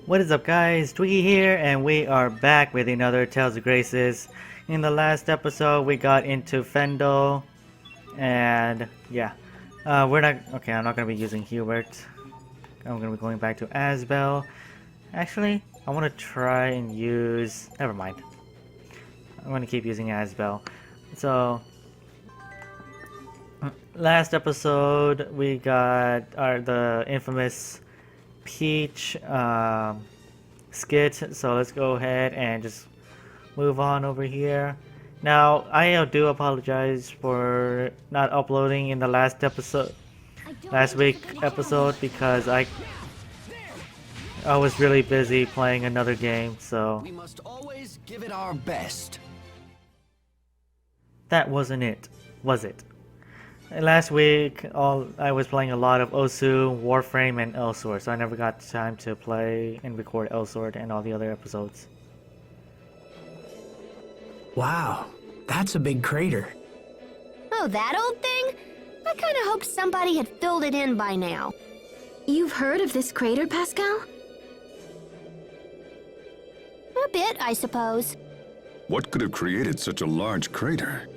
What is up guys, Twiggy here, and we are back with another Tales of Graces. In the last episode we got into Fendel, and yeah, I'm not going to be using Hubert. I'm going to be going back to Asbel. Actually, I want to try and use, never mind. I'm going to keep using Asbel. So, last episode we got the infamous Peach skit, so let's go ahead and just move on over here. Now, I do apologize for not uploading in the last week episode because I was really busy playing another game, so we must always give it our best. That wasn't it, was it? Last week, I was playing a lot of Osu, Warframe, and Elsword, so I never got time to play and record Elsword and all the other episodes. Wow, that's a big crater. Oh, that old thing? I kinda hoped somebody had filled it in by now. You've heard of this crater, Pascal? A bit, I suppose. What could have created such a large crater?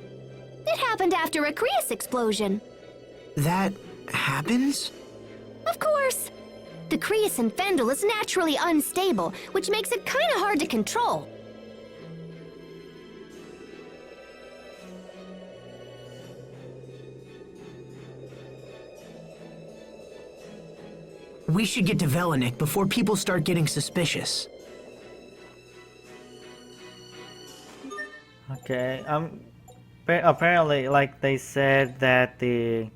It happened after a Creus explosion. That happens? Of course. The Creus in Fendel is naturally unstable, which makes it kinda hard to control. We should get to Velanik before people start getting suspicious. Okay, apparently, like they said that this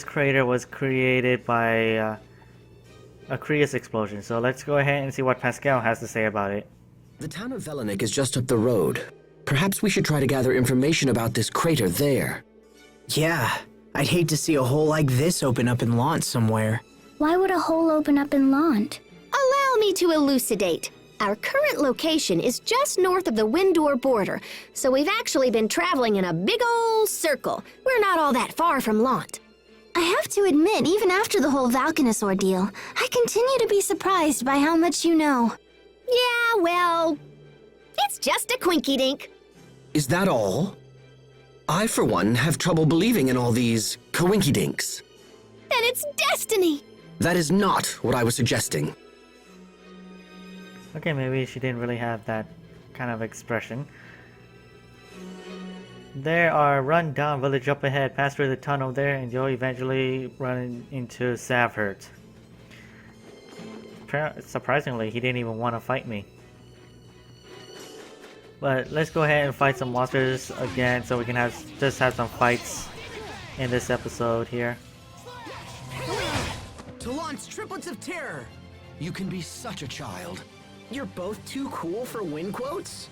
crater was created by a Creus explosion. So let's go ahead and see what Pascal has to say about it. The town of Velanik is just up the road. Perhaps we should try to gather information about this crater there. Yeah, I'd hate to see a hole like this open up in Lant somewhere. Why would a hole open up in Lant? Allow me to elucidate. Our current location is just north of the Windor border, so we've actually been traveling in a big old circle. We're not all that far from Lant. I have to admit, even after the whole Valkanus ordeal, I continue to be surprised by how much you know. Yeah, well, it's just a quinky-dink. Is that all? I, for one, have trouble believing in all these coinkydinks. Then it's destiny! That is not what I was suggesting. Okay, maybe she didn't really have that kind of expression. There are run-down village up ahead. Pass through the tunnel there and you'll eventually run into Savhert. Surprisingly, he didn't even want to fight me. But let's go ahead and fight some monsters again so we can just have some fights in this episode here. To launch triplets of terror! You can be such a child. You're both too cool for win quotes?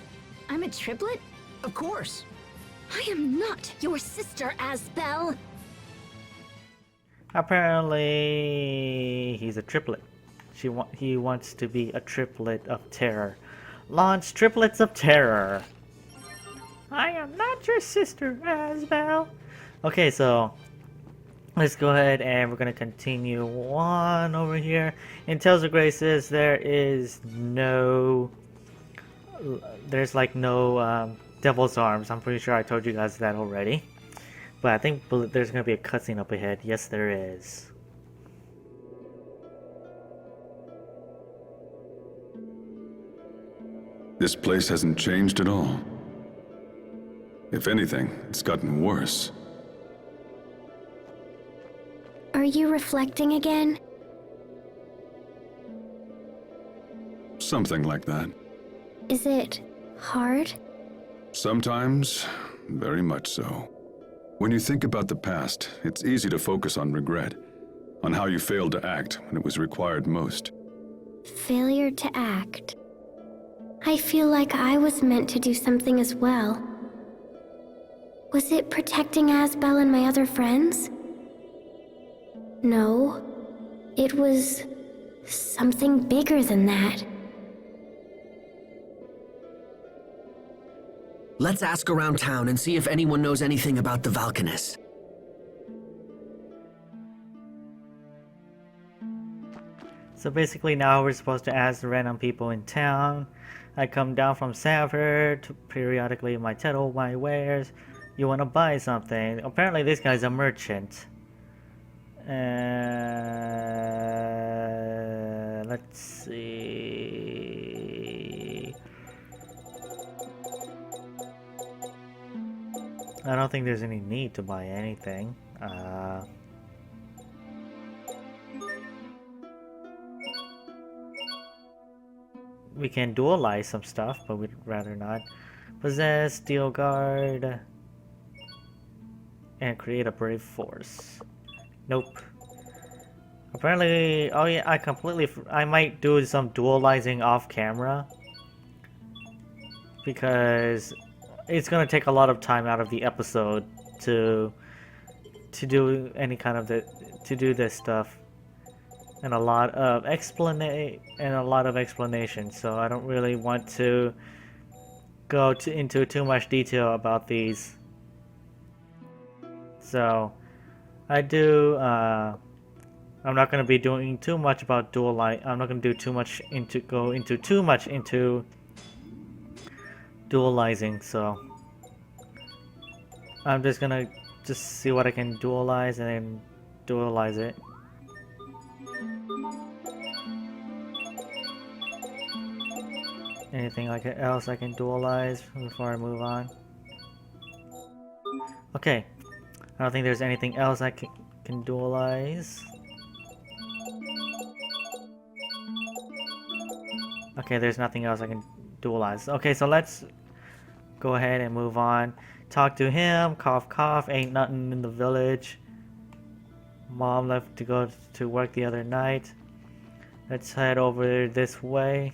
I'm a triplet? Of course. I am not your sister, Asbel. Apparently, he's a triplet. He wants to be a triplet of terror. Launch triplets of terror. I am not your sister, Asbel. Okay, so let's go ahead and we're gonna continue on over here. In Tales of Graces, there's no Devil's Arms. I'm pretty sure I told you guys that already. But I think there's gonna be a cutscene up ahead. Yes, there is. This place hasn't changed at all. If anything, it's gotten worse. Are you reflecting again? Something like that. Is it hard? Sometimes, very much so. When you think about the past, it's easy to focus on regret, on how you failed to act when it was required most. Failure to act. I feel like I was meant to do something as well. Was it protecting Asbel and my other friends? No. It was something bigger than that. Let's ask around town and see if anyone knows anything about the Valkanus. So basically now we're supposed to ask random people in town. I come down from Sanford to periodically my title, my wares. You want to buy something? Apparently this guy's a merchant. Let's see. I don't think there's any need to buy anything. We can dualize some stuff, but we'd rather not. Possess, Steel Guard, and create a Brave Force. Nope. Apparently, oh yeah, I might do some dualizing off camera. Because it's gonna take a lot of time out of the episode to do any kind of to do this stuff. And a lot of explanation, so I don't really want to go into too much detail about these. So I do. I'm not going to be doing too much about I'm not going to do too much into dualizing. So I'm just gonna see what I can dualize and then dualize it. Anything else I can dualize before I move on? Okay, I don't think there's anything else I can dualize. Okay, there's nothing else I can dualize. Okay, so let's go ahead and move on. Talk to him. Cough, cough. Ain't nothing in the village. Mom left to go to work the other night. Let's head over this way.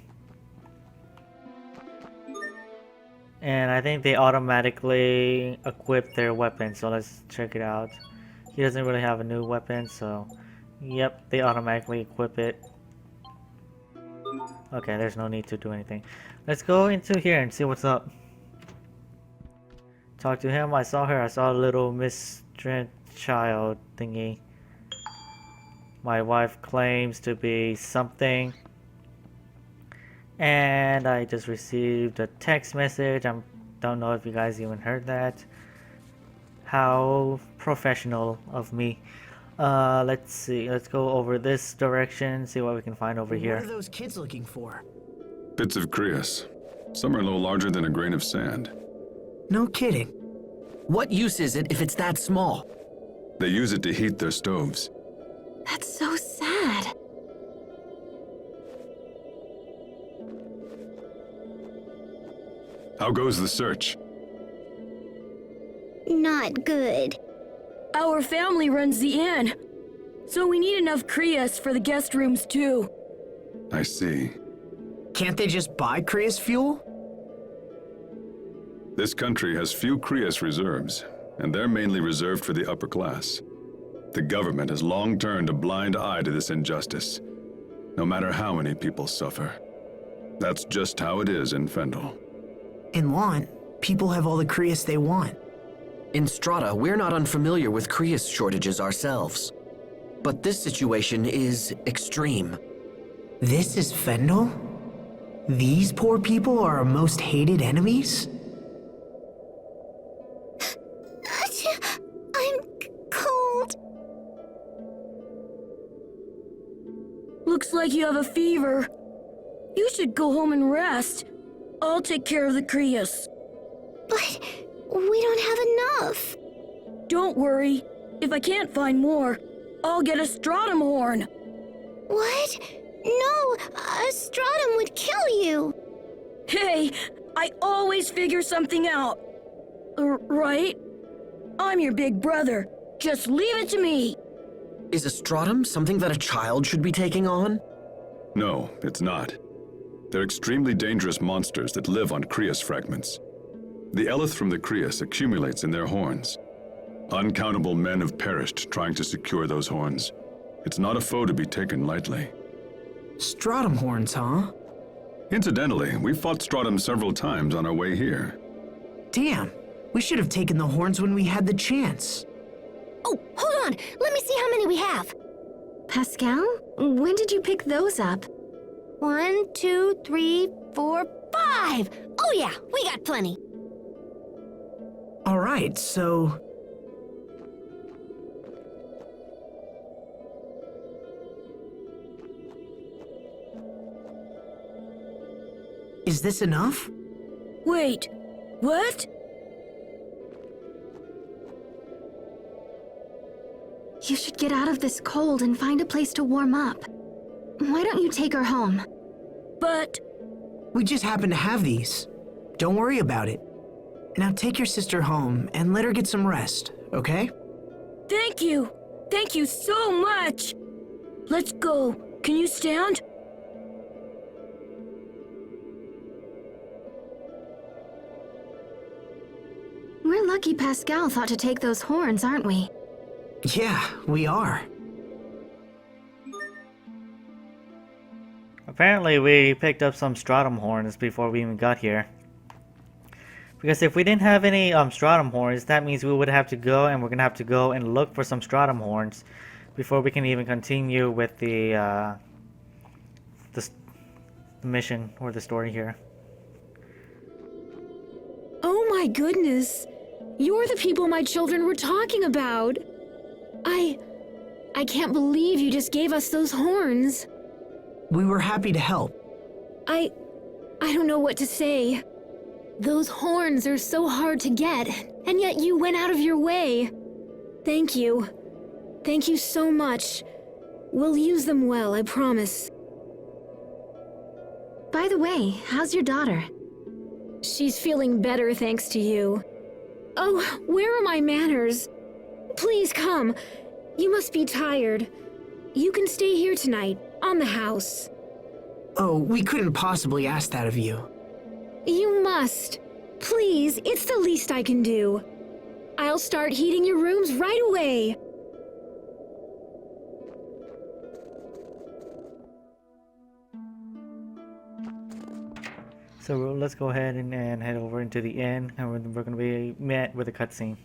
And I think they automatically equip their weapon, so let's check it out. He doesn't really have a new weapon, so yep, they automatically equip it. Okay, there's no need to do anything. Let's go into here and see what's up. Talk to him. I saw her. I saw a little miscreant child thingy. My wife claims to be something. And I just received a text message. I don't know if you guys even heard that. How professional of me. Let's see. Let's go over this direction, see what we can find over here. What are those kids looking for? Bits of Crius. Some are no larger than a grain of sand. No kidding. What use is it if it's that small? They use it to heat their stoves. That's so sad. How goes the search? Not good. Our family runs the inn, so we need enough Crius for the guest rooms too. I see. Can't they just buy Crius fuel? This country has few Crius reserves, and they're mainly reserved for the upper class. The government has long turned a blind eye to this injustice, no matter how many people suffer. That's just how it is in Fendel. In Lant, people have all the Crius they want. In Strata, we're not unfamiliar with Crius shortages ourselves. But this situation is extreme. This is Fendel? These poor people are our most hated enemies? I'm cold. Looks like you have a fever. You should go home and rest. I'll take care of the Crius. But we don't have enough. Don't worry. If I can't find more, I'll get a stratum horn. What? No, a stratum would kill you. Hey, I always figure something out. Right? I'm your big brother. Just leave it to me. Is a stratum something that a child should be taking on? No, it's not. They're extremely dangerous monsters that live on Crius fragments. The eleth from the Crius accumulates in their horns. Uncountable men have perished trying to secure those horns. It's not a foe to be taken lightly. Stratum horns, huh? Incidentally, we fought Stratum several times on our way here. Damn, we should have taken the horns when we had the chance. Oh, hold on. Let me see how many we have. Pascal? When did you pick those up? 1, 2, 3, 4, 5! Oh yeah, we got plenty. All right, so... Is this enough? Wait, what? You should get out of this cold and find a place to warm up. Why don't you take her home? But... We just happen to have these. Don't worry about it. Now take your sister home and let her get some rest, okay? Thank you! Thank you so much! Let's go. Can you stand? We're lucky Pascal thought to take those horns, aren't we? Yeah, we are. Apparently we picked up some stratum horns before we even got here. Because if we didn't have any stratum horns, that means we would have to go, and we're gonna have to go and look for some stratum horns before we can even continue with the mission or the story here. Oh my goodness! You're the people my children were talking about! I can't believe you just gave us those horns. We were happy to help. I don't know what to say. Those horns are so hard to get, and yet you went out of your way. Thank you. Thank you so much. We'll use them well, I promise. By the way, how's your daughter? She's feeling better thanks to you. Oh, where are my manners? Please come. You must be tired. You can stay here tonight, on the house. Oh, we couldn't possibly ask that of you. You must. Please, it's the least I can do. I'll start heating your rooms right away. So let's go ahead and head over into the inn, and we're going to be met with a cutscene.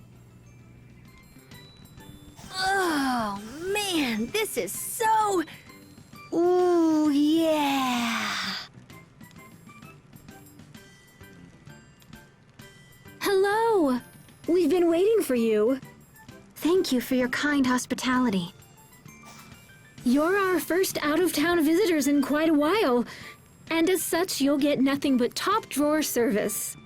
Oh man, this is so... Ooh, yeah! Hello! We've been waiting for you. Thank you for your kind hospitality. You're our first out-of-town visitors in quite a while, and as such, you'll get nothing but top-drawer service.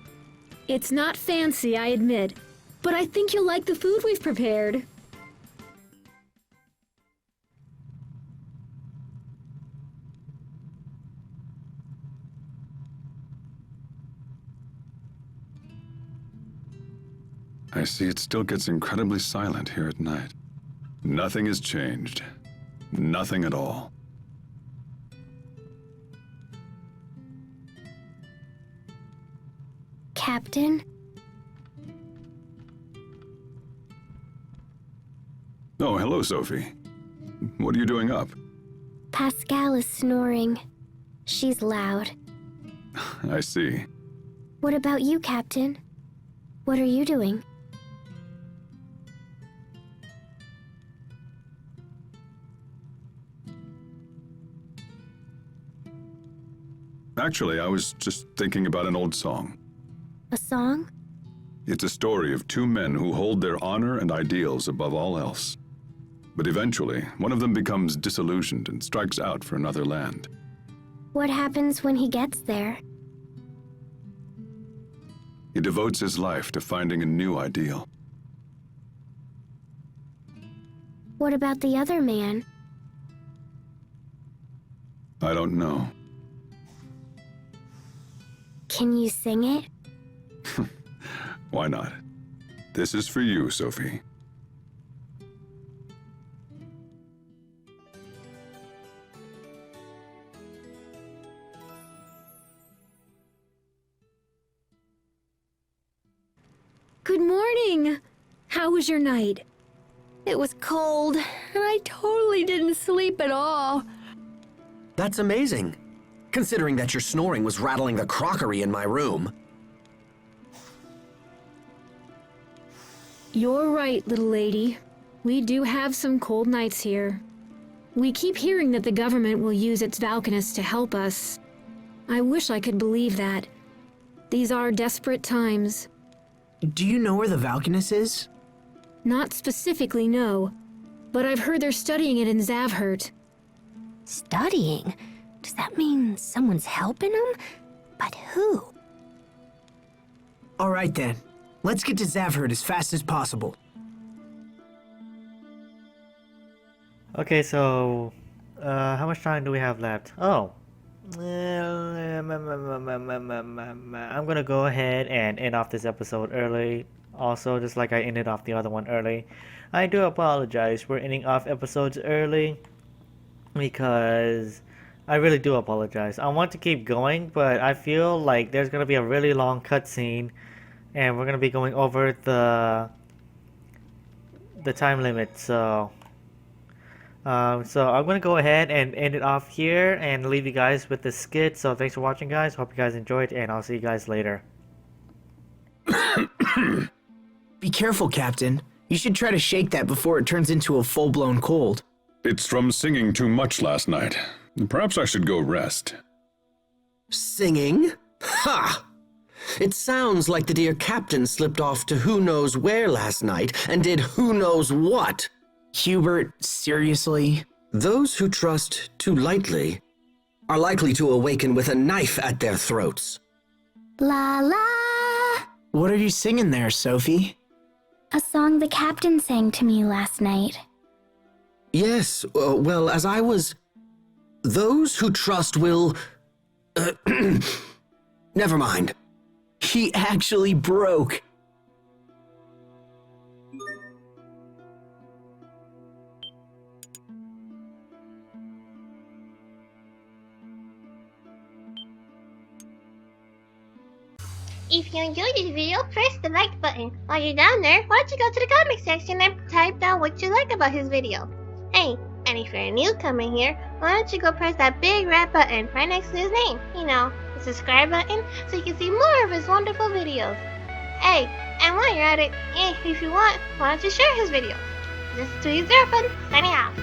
It's not fancy, I admit, but I think you'll like the food we've prepared. I see it still gets incredibly silent here at night. Nothing has changed. Nothing at all. Captain? Oh, hello, Sophie. What are you doing up? Pascal is snoring. She's loud. I see. What about you, Captain? What are you doing? Actually, I was just thinking about an old song. A song? It's a story of two men who hold their honor and ideals above all else. But eventually, one of them becomes disillusioned and strikes out for another land. What happens when he gets there? He devotes his life to finding a new ideal. What about the other man? I don't know. Can you sing it? Why not? This is for you, Sophie. Good morning! How was your night? It was cold, and I totally didn't sleep at all. That's amazing, considering that your snoring was rattling the crockery in my room. You're right, little lady. We do have some cold nights here. We keep hearing that the government will use its Valkanists to help us. I wish I could believe that. These are desperate times. Do you know where the Valkanus is? Not specifically, no. But I've heard they're studying it in Zavhert. Studying? Does that mean someone's helping them? But who? All right then. Let's get to Zavhert as fast as possible. Okay, so how much time do we have left? Oh, I'm gonna go ahead and end off this episode early. Also, just like I ended off the other one early. I do apologize for ending off episodes early because I really do apologize. I want to keep going, but I feel like there's gonna be a really long cutscene, and we're gonna be going over the time limit. So I'm gonna go ahead and end it off here and leave you guys with the skit. So thanks for watching, guys. Hope you guys enjoyed, and I'll see you guys later. Be careful, Captain. You should try to shake that before it turns into a full-blown cold. It's from singing too much last night. Perhaps I should go rest. Singing? Ha! It sounds like the dear captain slipped off to who knows where last night and did who knows what. Hubert, seriously? Those who trust too lightly are likely to awaken with a knife at their throats. La la! What are you singing there, Sophie? A song the captain sang to me last night. Yes, well, as I was... Those who trust will... Never mind. He actually broke. If you enjoyed this video, press the like button. While you're down there, why don't you go to the comment section and type down what you like about his video. Hey, and if you're a newcomer here, why don't you go press that big red button right next to his name? You know, the subscribe button, so you can see more of his wonderful videos. Hey, and while you're at it, if you want, why don't you share his video? This is 2 signing off.